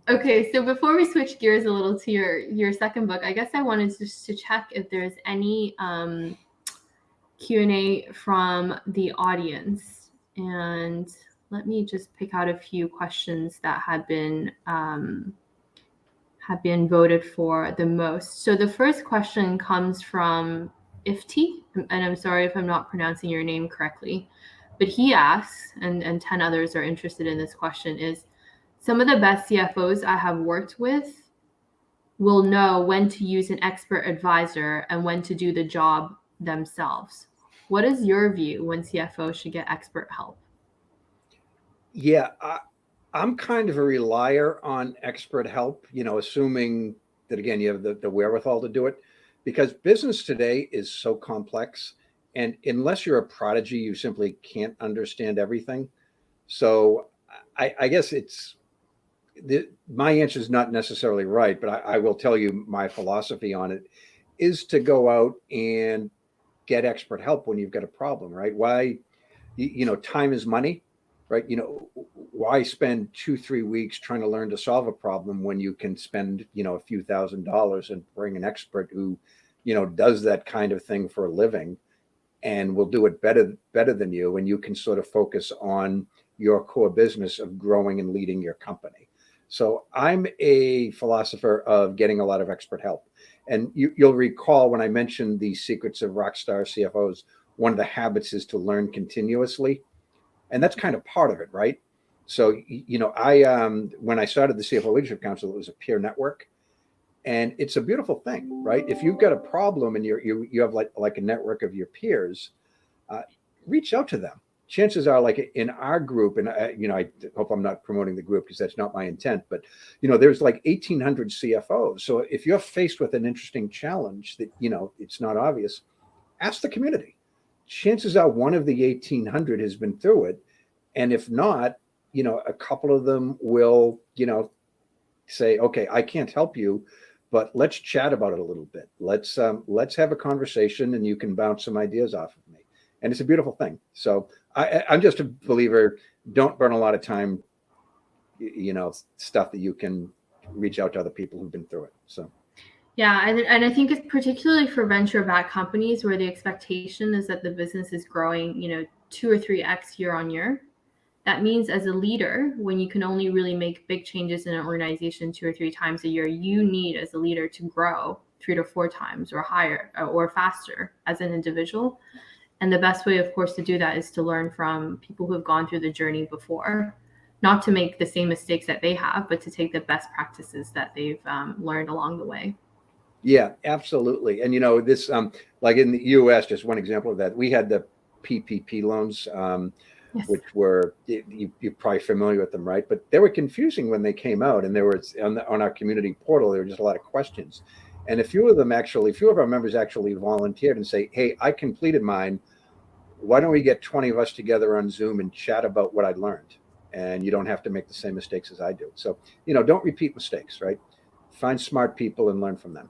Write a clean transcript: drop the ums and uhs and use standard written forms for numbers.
Okay, so before we switch gears a little to your second book, I guess I wanted just to check if there's any Q&A from the audience. And let me just pick out a few questions that have been voted for the most. So the first question comes from Ifti, and I'm sorry if I'm not pronouncing your name correctly, but he asks, and 10 others are interested in this question, is some of the best CFOs I have worked with will know when to use an expert advisor and when to do the job themselves. What is your view when CFOs should get expert help? Yeah, I'm kind of a relier on expert help, assuming that, again, you have the wherewithal to do it, because business today is so complex. And unless you're a prodigy, you simply can't understand everything. So I guess my answer is not necessarily right, but I will tell you my philosophy on it is to go out and get expert help when you've got a problem, right? Why, time is money, right? Why spend 2, 3 weeks trying to learn to solve a problem when you can spend, a few $1,000s and bring an expert who, does that kind of thing for a living and will do it better than you, and you can sort of focus on your core business of growing and leading your company. So I'm a philosopher of getting a lot of expert help. And you'll recall when I mentioned the secrets of rockstar CFOs, one of the habits is to learn continuously. And that's kind of part of it, right? So, I when I started the CFO Leadership Council, it was a peer network. And it's a beautiful thing, right? If you've got a problem and you have like a network of your peers, uh, reach out to them. Chances are, like in our group, and I hope I'm not promoting the group because that's not my intent, but there's like 1,800 CFOs. So if you're faced with an interesting challenge that it's not obvious, ask the community. Chances are one of the 1,800 has been through it, and if not, a couple of them will say, okay, I can't help you, but let's chat about it a little bit. Let's have a conversation, and you can bounce some ideas off of me. And it's a beautiful thing. So I'm just a believer. Don't burn a lot of time, stuff that you can reach out to other people who've been through it. So. Yeah, and I think it's particularly for venture-backed companies where the expectation is that the business is growing, 2 or 3x year on year. That means as a leader, when you can only really make big changes in an organization 2 or 3 times a year, you need as a leader to grow 3 to 4 times or higher or faster as an individual. And the best way, of course, to do that is to learn from people who have gone through the journey before, not to make the same mistakes that they have, but to take the best practices that they've learned along the way. Yeah, absolutely. And this, like in the U.S., just one example of that, we had the PPP loans, Yes. which were you're probably familiar with them, right? But they were confusing when they came out, and there was on our community portal there were just a lot of questions, and a few of our members actually volunteered and say, "Hey, I completed mine. Why don't we get 20 of us together on Zoom and chat about what I learned? And you don't have to make the same mistakes as I do. So don't repeat mistakes, right? Find smart people and learn from them."